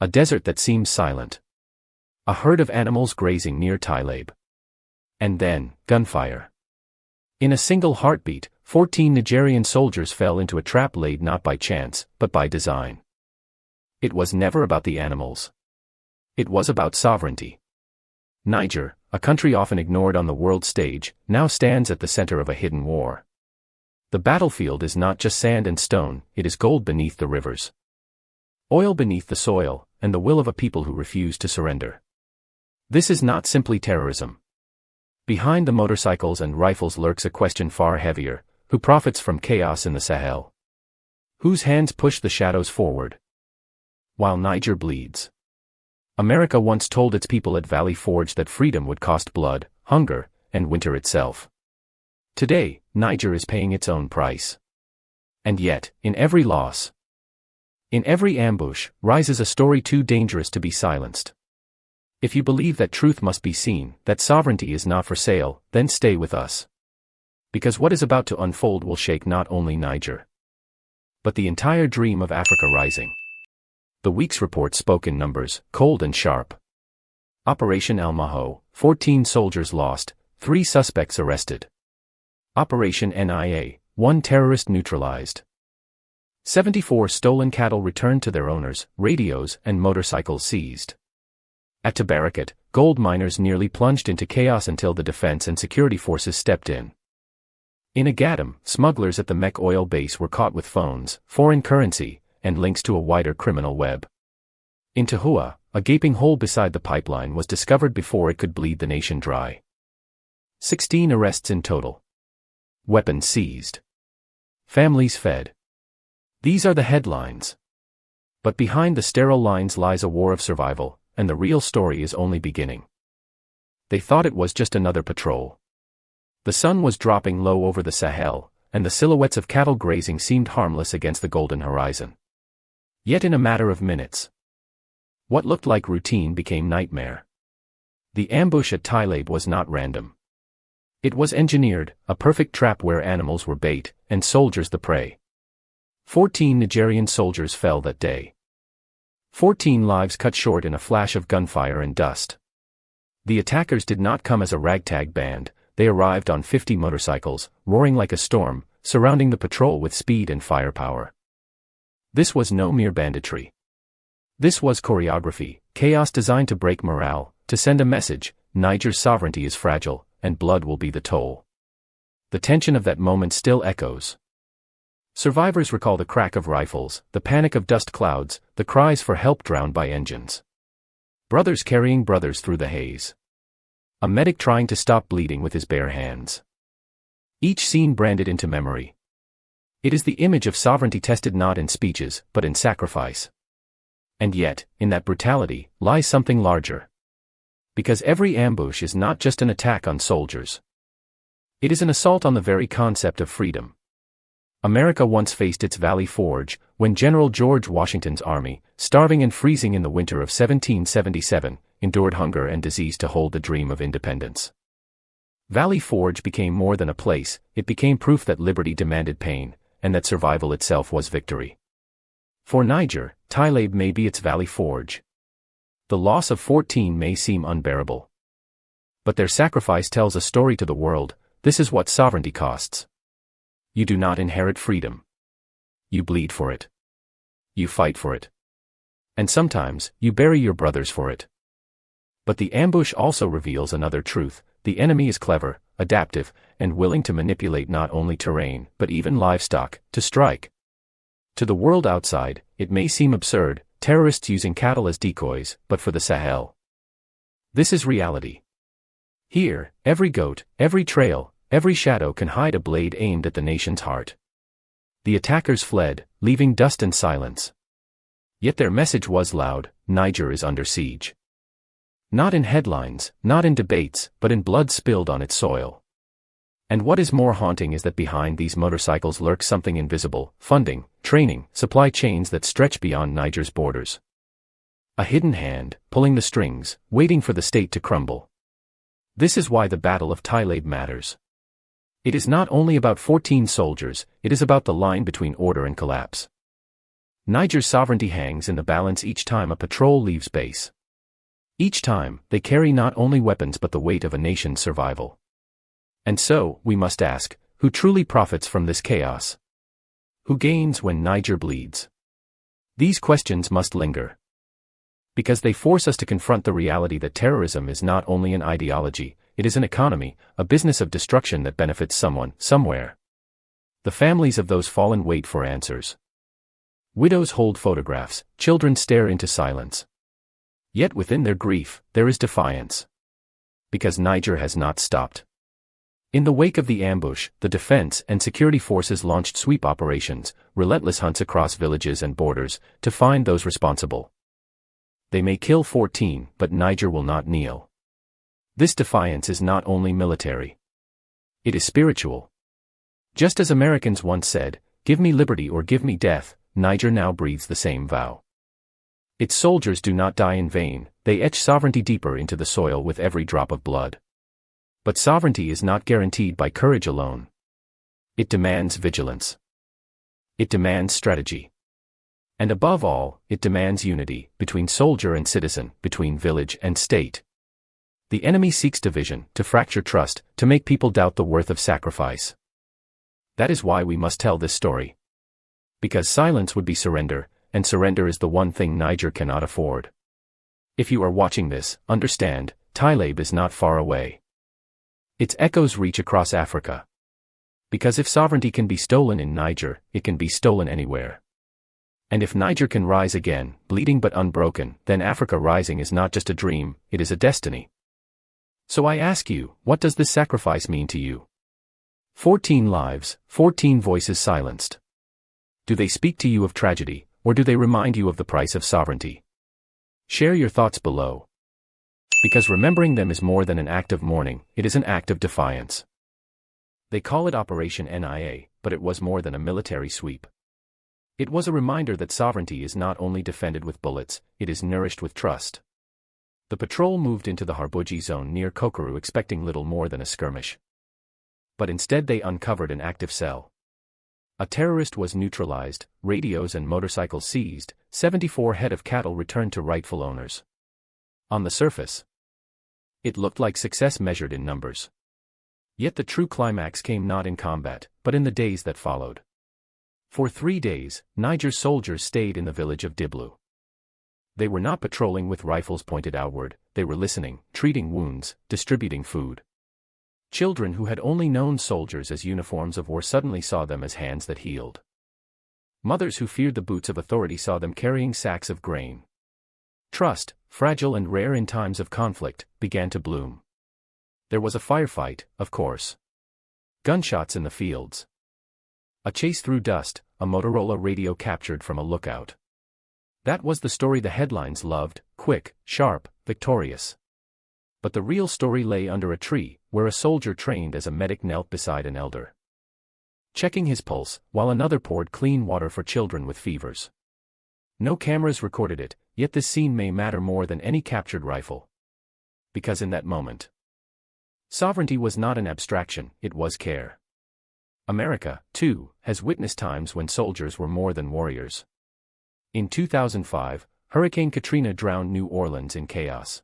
A desert that seems silent. A herd of animals grazing near Tilabé. And then, gunfire. In a single heartbeat, 14 Nigerian soldiers fell into a trap laid not by chance, but by design. It was never about the animals. It was about sovereignty. Niger, a country often ignored on the world stage, now stands at the center of a hidden war. The battlefield is not just sand and stone, it is gold beneath the rivers. Oil beneath the soil, and the will of a people who refuse to surrender. This is not simply terrorism. Behind the motorcycles and rifles lurks a question far heavier: who profits from chaos in the Sahel? Whose hands push the shadows forward? While Niger bleeds. America once told its people at Valley Forge that freedom would cost blood, hunger, and winter itself. Today, Niger is paying its own price. And yet, in every loss, in every ambush, rises a story too dangerous to be silenced. If you believe that truth must be seen, that sovereignty is not for sale, then stay with us. Because what is about to unfold will shake not only Niger, but the entire dream of Africa rising. The week's report spoke in numbers, cold and sharp. Operation Maho, 14 soldiers lost, 3 suspects arrested. Operation NIA, 1 terrorist neutralized. 74 stolen cattle returned to their owners, radios and motorcycles seized. At Tabarakat, gold miners nearly plunged into chaos until the defense and security forces stepped in. In Agadim, smugglers at the Mek oil base were caught with phones, foreign currency, and links to a wider criminal web. In Tahua, a gaping hole beside the pipeline was discovered before it could bleed the nation dry. 16 arrests in total. Weapons seized. Families fed. These are the headlines. But behind the sterile lines lies a war of survival, and the real story is only beginning. They thought it was just another patrol. The sun was dropping low over the Sahel, and the silhouettes of cattle grazing seemed harmless against the golden horizon. Yet in a matter of minutes, what looked like routine became nightmare. The ambush at Tilabé was not random. It was engineered, a perfect trap where animals were bait, and soldiers the prey. 14 Nigerian soldiers fell that day. 14 lives cut short in a flash of gunfire and dust. The attackers did not come as a ragtag band, they arrived on 50 motorcycles, roaring like a storm, surrounding the patrol with speed and firepower. This was no mere banditry. This was choreography, chaos designed to break morale, to send a message: Niger's sovereignty is fragile, and blood will be the toll. The tension of that moment still echoes. Survivors recall the crack of rifles, the panic of dust clouds, the cries for help drowned by engines. Brothers carrying brothers through the haze. A medic trying to stop bleeding with his bare hands. Each scene branded into memory. It is the image of sovereignty tested not in speeches, but in sacrifice. And yet, in that brutality, lies something larger. Because every ambush is not just an attack on soldiers. It is an assault on the very concept of freedom. America once faced its Valley Forge, when General George Washington's army, starving and freezing in the winter of 1777, endured hunger and disease to hold the dream of independence. Valley Forge became more than a place, it became proof that liberty demanded pain, and that survival itself was victory. For Niger, Tilabé may be its Valley Forge. The loss of 14 may seem unbearable. But their sacrifice tells a story to the world: this is what sovereignty costs. You do not inherit freedom. You bleed for it. You fight for it. And sometimes, you bury your brothers for it. But the ambush also reveals another truth: the enemy is clever, adaptive, and willing to manipulate not only terrain, but even livestock, to strike. To the world outside, it may seem absurd, terrorists using cattle as decoys, but for the Sahel, this is reality. Here, every goat, every trail, every shadow can hide a blade aimed at the nation's heart. The attackers fled, leaving dust and silence. Yet their message was loud: Niger is under siege. Not in headlines, not in debates, but in blood spilled on its soil. And what is more haunting is that behind these motorcycles lurks something invisible: funding, training, supply chains that stretch beyond Niger's borders. A hidden hand, pulling the strings, waiting for the state to crumble. This is why the Battle of Tilabé matters. It is not only about 14 soldiers, it is about the line between order and collapse. Niger's sovereignty hangs in the balance each time a patrol leaves base. Each time, they carry not only weapons but the weight of a nation's survival. And so, we must ask, who truly profits from this chaos? Who gains when Niger bleeds? These questions must linger. Because they force us to confront the reality that terrorism is not only an ideology, it is an economy, a business of destruction that benefits someone, somewhere. The families of those fallen wait for answers. Widows hold photographs, children stare into silence. Yet within their grief, there is defiance. Because Niger has not stopped. In the wake of the ambush, the defense and security forces launched sweep operations, relentless hunts across villages and borders, to find those responsible. They may kill 14, but Niger will not kneel. This defiance is not only military. It is spiritual. Just as Americans once said, "Give me liberty or give me death," Niger now breathes the same vow. Its soldiers do not die in vain, they etch sovereignty deeper into the soil with every drop of blood. But sovereignty is not guaranteed by courage alone. It demands vigilance. It demands strategy. And above all, it demands unity, between soldier and citizen, between village and state. The enemy seeks division, to fracture trust, to make people doubt the worth of sacrifice. That is why we must tell this story. Because silence would be surrender, and surrender is the one thing Niger cannot afford. If you are watching this, understand, Tilabé is not far away. Its echoes reach across Africa. Because if sovereignty can be stolen in Niger, it can be stolen anywhere. And if Niger can rise again, bleeding but unbroken, then Africa rising is not just a dream, it is a destiny. So I ask you, what does this sacrifice mean to you? 14 lives, 14 voices silenced. Do they speak to you of tragedy, or do they remind you of the price of sovereignty? Share your thoughts below. Because remembering them is more than an act of mourning, it is an act of defiance. They call it Operation NIA, but it was more than a military sweep. It was a reminder that sovereignty is not only defended with bullets, it is nourished with trust. The patrol moved into the Harboujie zone near Kokorou expecting little more than a skirmish. But instead they uncovered an active cell. A terrorist was neutralized, radios and motorcycles seized, 74 head of cattle returned to rightful owners. On the surface, it looked like success measured in numbers. Yet the true climax came not in combat, but in the days that followed. For 3 days, Niger's soldiers stayed in the village of Diblou. They were not patrolling with rifles pointed outward, they were listening, treating wounds, distributing food. Children who had only known soldiers as uniforms of war suddenly saw them as hands that healed. Mothers who feared the boots of authority saw them carrying sacks of grain. Trust, fragile and rare in times of conflict, began to bloom. There was a firefight, of course. Gunshots in the fields. A chase through dust, a Motorola radio captured from a lookout. That was the story the headlines loved, quick, sharp, victorious. But the real story lay under a tree, where a soldier trained as a medic knelt beside an elder, checking his pulse, while another poured clean water for children with fevers. No cameras recorded it, yet this scene may matter more than any captured rifle. Because in that moment, sovereignty was not an abstraction, it was care. America, too, has witnessed times when soldiers were more than warriors. In 2005, Hurricane Katrina drowned New Orleans in chaos.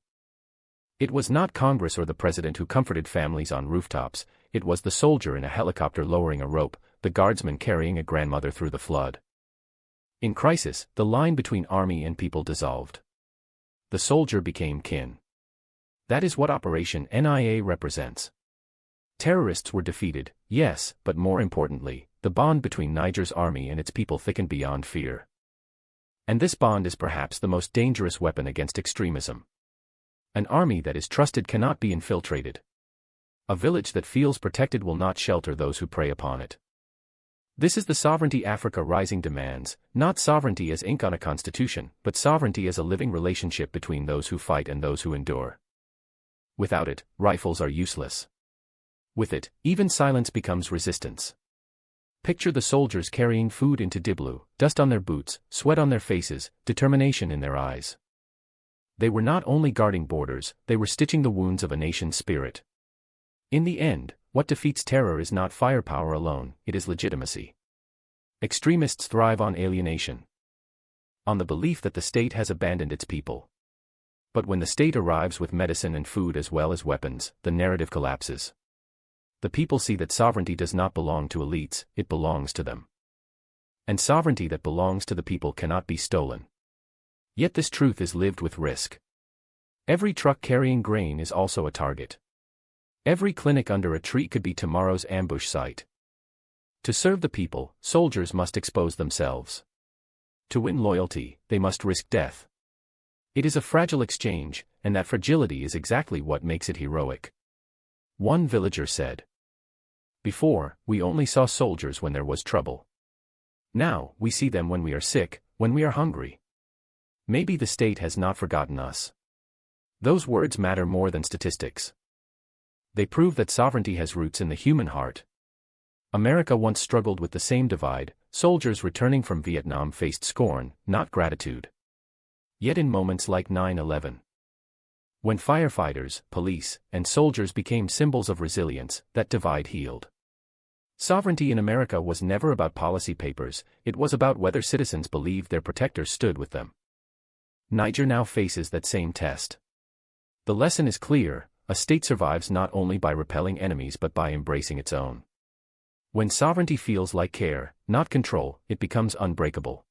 It was not Congress or the president who comforted families on rooftops, it was the soldier in a helicopter lowering a rope, the guardsman carrying a grandmother through the flood. In crisis, the line between army and people dissolved. The soldier became kin. That is what Operation NIA represents. Terrorists were defeated, yes, but more importantly, the bond between Niger's army and its people thickened beyond fear. And this bond is perhaps the most dangerous weapon against extremism. An army that is trusted cannot be infiltrated. A village that feels protected will not shelter those who prey upon it. This is the sovereignty Africa Rising demands, not sovereignty as ink on a constitution, but sovereignty as a living relationship between those who fight and those who endure. Without it, rifles are useless. With it, even silence becomes resistance. Picture the soldiers carrying food into Diblou, dust on their boots, sweat on their faces, determination in their eyes. They were not only guarding borders, they were stitching the wounds of a nation's spirit. In the end, what defeats terror is not firepower alone, it is legitimacy. Extremists thrive on alienation. on the belief that the state has abandoned its people. But when the state arrives with medicine and food as well as weapons, the narrative collapses. The people see that sovereignty does not belong to elites, it belongs to them. And sovereignty that belongs to the people cannot be stolen. Yet this truth is lived with risk. Every truck carrying grain is also a target. Every clinic under a tree could be tomorrow's ambush site. To serve the people, soldiers must expose themselves. To win loyalty, they must risk death. It is a fragile exchange, and that fragility is exactly what makes it heroic. One villager said. Before, we only saw soldiers when there was trouble. Now, we see them when we are sick, when we are hungry. Maybe the state has not forgotten us. Those words matter more than statistics. They prove that sovereignty has roots in the human heart. America once struggled with the same divide. Soldiers returning from Vietnam faced scorn, not gratitude. Yet in moments like 9/11, when firefighters, police, and soldiers became symbols of resilience, that divide healed. Sovereignty in America was never about policy papers, it was about whether citizens believed their protectors stood with them. Niger now faces that same test. The lesson is clear: a state survives not only by repelling enemies but by embracing its own. When sovereignty feels like care, not control, it becomes unbreakable.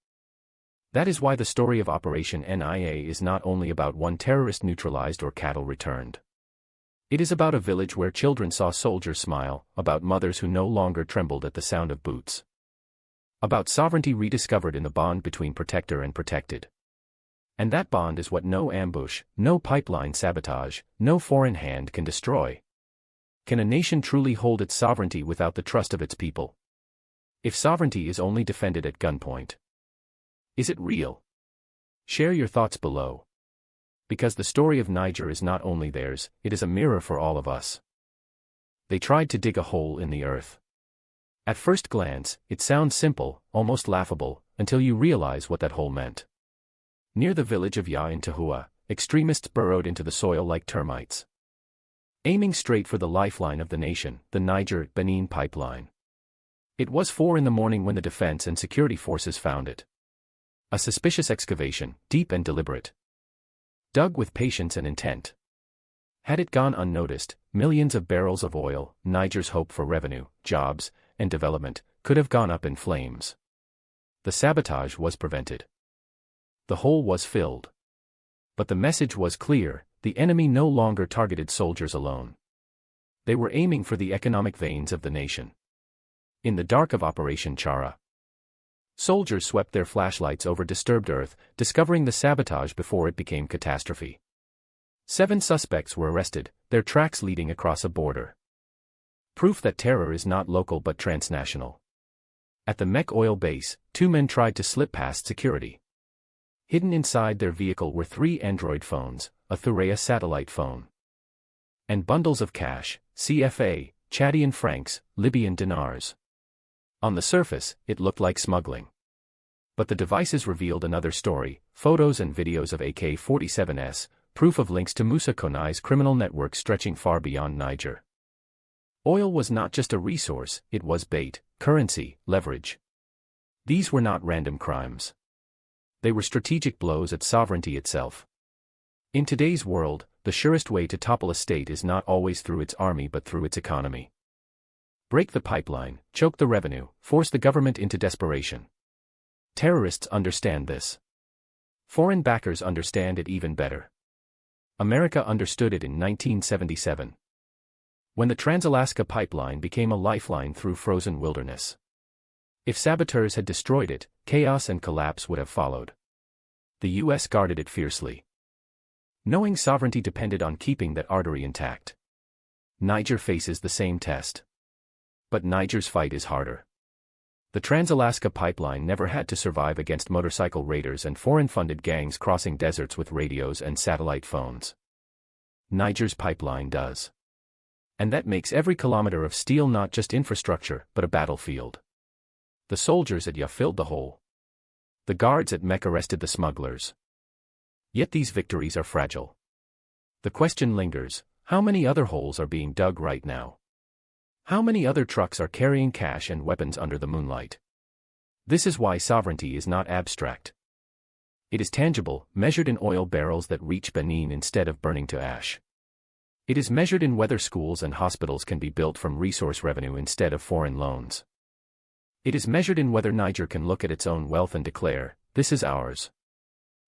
That is why the story of Operation NIA is not only about one terrorist neutralized or cattle returned. It is about a village where children saw soldiers smile, about mothers who no longer trembled at the sound of boots. About sovereignty rediscovered in the bond between protector and protected. And that bond is what no ambush, no pipeline sabotage, no foreign hand can destroy. Can a nation truly hold its sovereignty without the trust of its people? If sovereignty is only defended at gunpoint, is it real? Share your thoughts below. Because the story of Niger is not only theirs, it is a mirror for all of us. They tried to dig a hole in the earth. At first glance, it sounds simple, almost laughable, until you realize what that hole meant. Near the village of Ya in Tahua, extremists burrowed into the soil like termites, aiming straight for the lifeline of the nation, the Niger-Benin pipeline. It was 4 a.m. when the defense and security forces found it. A suspicious excavation, deep and deliberate. Dug with patience and intent. Had it gone unnoticed, millions of barrels of oil, Niger's hope for revenue, jobs, and development, could have gone up in flames. The sabotage was prevented. The hole was filled. But the message was clear: the enemy no longer targeted soldiers alone. They were aiming for the economic veins of the nation. In the dark of Operation Chara, soldiers swept their flashlights over disturbed earth, discovering the sabotage before it became catastrophe. 7 suspects were arrested, their tracks leading across a border. Proof that terror is not local but transnational. At the Mek oil base, 2 men tried to slip past security. Hidden inside their vehicle were 3 Android phones, a Thurea satellite phone, and bundles of cash, CFA, Chadian francs, Libyan dinars. On the surface, it looked like smuggling. But the devices revealed another story: photos and videos of AK-47s, proof of links to Musa Konai's criminal network stretching far beyond Niger. Oil was not just a resource, it was bait, currency, leverage. These were not random crimes. They were strategic blows at sovereignty itself. In today's world, the surest way to topple a state is not always through its army but through its economy. Break the pipeline, choke the revenue, force the government into desperation. Terrorists understand this. Foreign backers understand it even better. America understood it in 1977. When the Trans-Alaska Pipeline became a lifeline through frozen wilderness. If saboteurs had destroyed it, chaos and collapse would have followed. The U.S. guarded it fiercely, knowing sovereignty depended on keeping that artery intact. Niger faces the same test. But Niger's fight is harder. The Trans-Alaska Pipeline never had to survive against motorcycle raiders and foreign-funded gangs crossing deserts with radios and satellite phones. Niger's pipeline does. And that makes every kilometer of steel not just infrastructure, but a battlefield. The soldiers at Ya filled the hole. The guards at Mek arrested the smugglers. Yet these victories are fragile. The question lingers: how many other holes are being dug right now? How many other trucks are carrying cash and weapons under the moonlight? This is why sovereignty is not abstract. It is tangible, measured in oil barrels that reach Benin instead of burning to ash. It is measured in whether schools and hospitals can be built from resource revenue instead of foreign loans. It is measured in whether Niger can look at its own wealth and declare, "This is ours."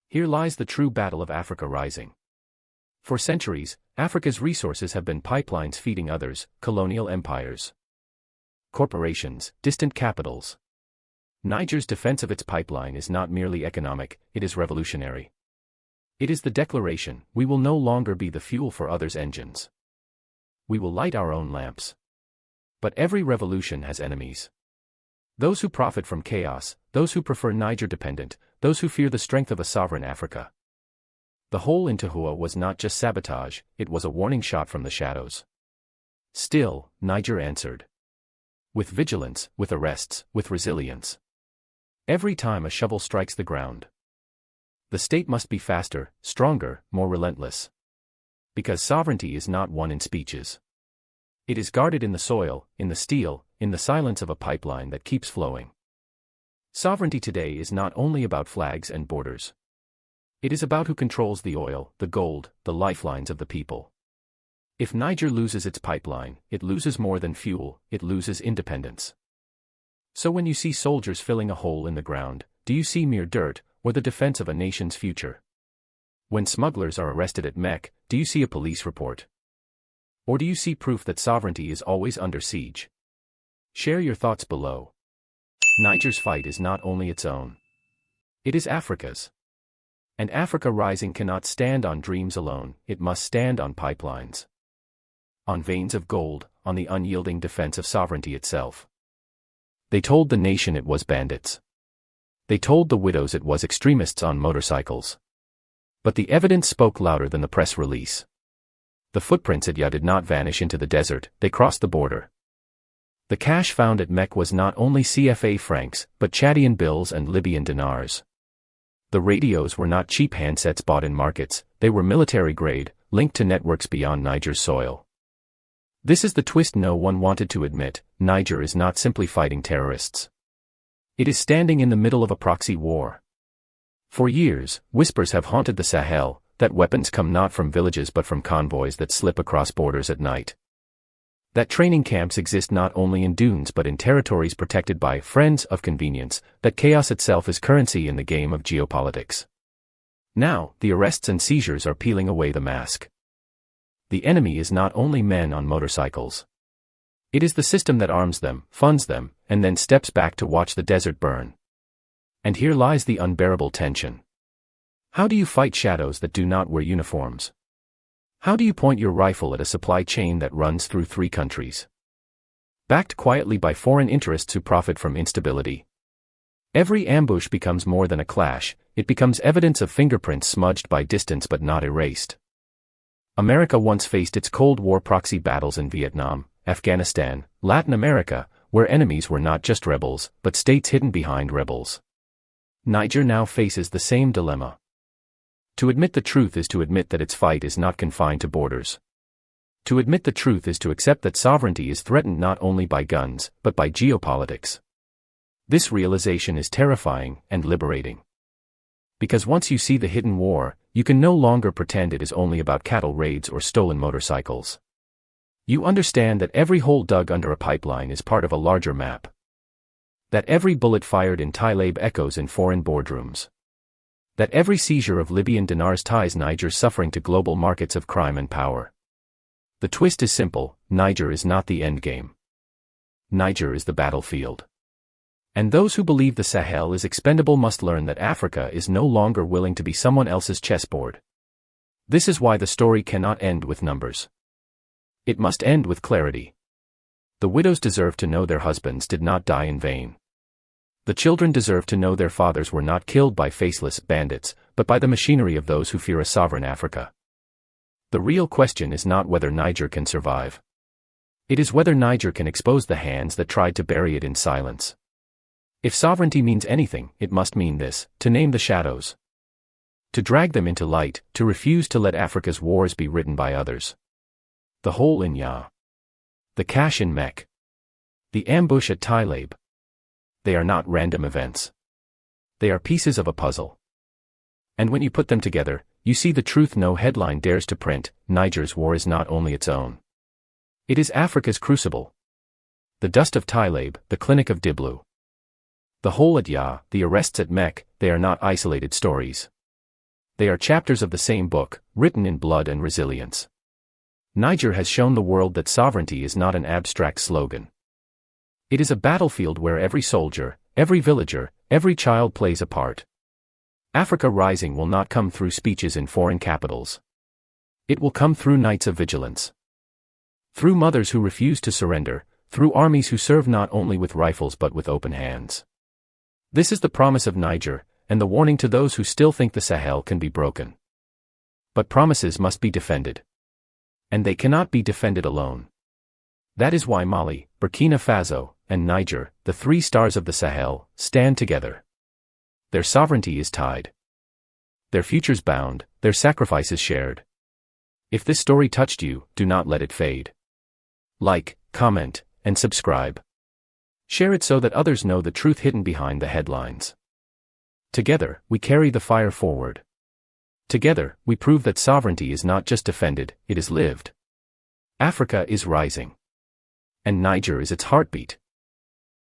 Here lies the true battle of Africa rising. For centuries, Africa's resources have been pipelines feeding others, colonial empires, corporations, distant capitals. Niger's defense of its pipeline is not merely economic, it is revolutionary. It is the declaration, we will no longer be the fuel for others' engines. We will light our own lamps. But every revolution has enemies. Those who profit from chaos, those who prefer Niger dependent, those who fear the strength of a sovereign Africa. The hole in Tahua was not just sabotage, it was a warning shot from the shadows. Still, Niger answered. With vigilance, with arrests, with resilience. Every time a shovel strikes the ground. The state must be faster, stronger, more relentless. Because sovereignty is not won in speeches. It is guarded in the soil, in the steel, in the silence of a pipeline that keeps flowing. Sovereignty today is not only about flags and borders. It is about who controls the oil, the gold, the lifelines of the people. If Niger loses its pipeline, it loses more than fuel, it loses independence. So when you see soldiers filling a hole in the ground, do you see mere dirt, or the defense of a nation's future? When smugglers are arrested at Mek, do you see a police report? Or do you see proof that sovereignty is always under siege? Share your thoughts below. Niger's fight is not only its own. It is Africa's. And Africa rising cannot stand on dreams alone, it must stand on pipelines. On veins of gold, on the unyielding defense of sovereignty itself. They told the nation it was bandits. They told the widows it was extremists on motorcycles. But the evidence spoke louder than the press release. The footprints at Ya did not vanish into the desert, they crossed the border. The cash found at Mek was not only CFA francs, but Chadian bills and Libyan dinars. The radios were not cheap handsets bought in markets, they were military-grade, linked to networks beyond Niger's soil. This is the twist no one wanted to admit, Niger is not simply fighting terrorists. It is standing in the middle of a proxy war. For years, whispers have haunted the Sahel, that weapons come not from villages but from convoys that slip across borders at night. That training camps exist not only in dunes but in territories protected by friends of convenience, that chaos itself is currency in the game of geopolitics. Now, the arrests and seizures are peeling away the mask. The enemy is not only men on motorcycles. It is the system that arms them, funds them, and then steps back to watch the desert burn. And here lies the unbearable tension. How do you fight shadows that do not wear uniforms? How do you point your rifle at a supply chain that runs through 3 countries? Backed quietly by foreign interests who profit from instability. Every ambush becomes more than a clash, it becomes evidence of fingerprints smudged by distance but not erased. America once faced its Cold War proxy battles in Vietnam, Afghanistan, Latin America, where enemies were not just rebels, but states hidden behind rebels. Niger now faces the same dilemma. To admit the truth is to admit that its fight is not confined to borders. To admit the truth is to accept that sovereignty is threatened not only by guns, but by geopolitics. This realization is terrifying and liberating. Because once you see the hidden war, you can no longer pretend it is only about cattle raids or stolen motorcycles. You understand that every hole dug under a pipeline is part of a larger map. That every bullet fired in Tilabé echoes in foreign boardrooms. That every seizure of Libyan dinars ties Niger's suffering to global markets of crime and power. The twist is simple, Niger is not the endgame. Niger is the battlefield. And those who believe the Sahel is expendable must learn that Africa is no longer willing to be someone else's chessboard. This is why the story cannot end with numbers. It must end with clarity. The widows deserve to know their husbands did not die in vain. The children deserve to know their fathers were not killed by faceless bandits, but by the machinery of those who fear a sovereign Africa. The real question is not whether Niger can survive. It is whether Niger can expose the hands that tried to bury it in silence. If sovereignty means anything, it must mean this: to name the shadows. To drag them into light, to refuse to let Africa's wars be written by others. The hole in Ya. The cache in Mek. The ambush at Tilabé. They are not random events. They are pieces of a puzzle. And when you put them together, you see the truth no headline dares to print. Niger's war is not only its own. It is Africa's crucible. The dust of Tilabé, the clinic of Diblu. The hole at Ya, the arrests at Mek, they are not isolated stories. They are chapters of the same book, written in blood and resilience. Niger has shown the world that sovereignty is not an abstract slogan. It is a battlefield where every soldier, every villager, every child plays a part. Africa Rising will not come through speeches in foreign capitals. It will come through nights of vigilance. Through mothers who refuse to surrender, through armies who serve not only with rifles but with open hands. This is the promise of Niger, and the warning to those who still think the Sahel can be broken. But promises must be defended. And they cannot be defended alone. That is why Mali, Burkina Faso, and Niger, the three stars of the Sahel, stand together. Their sovereignty is tied. Their futures bound, their sacrifices shared. If this story touched you, do not let it fade. Like, comment, and subscribe. Share it so that others know the truth hidden behind the headlines. Together, we carry the fire forward. Together, we prove that sovereignty is not just defended, it is lived. Africa is rising. And Niger is its heartbeat.